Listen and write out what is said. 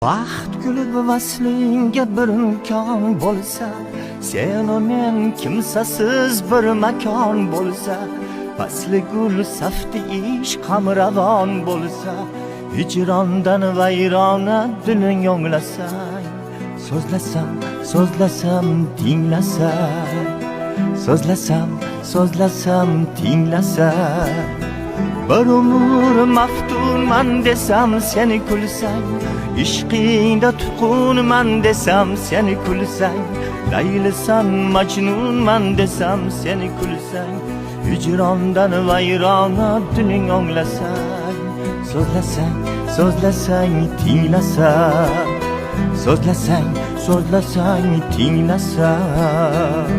Baxt kulib vaslingga bir imkon bo'lsa, sen u men kimsasiz bir makon bo'lsa, fasli gul safti ishq qamravon bo'lsa, hijrondan vayrona diling o'nglasang, so'zlasam tinglasang, so'zlasam tinglasang, bir umr maftunman desam seni kulsang, ishqingda tutqunman desam seni kulsang, Laylisan majnunman desam seni kulsang, hijrondan vayrona diling o'nglasang, so'zlasang tinglasang, so'zlasang tinglasang.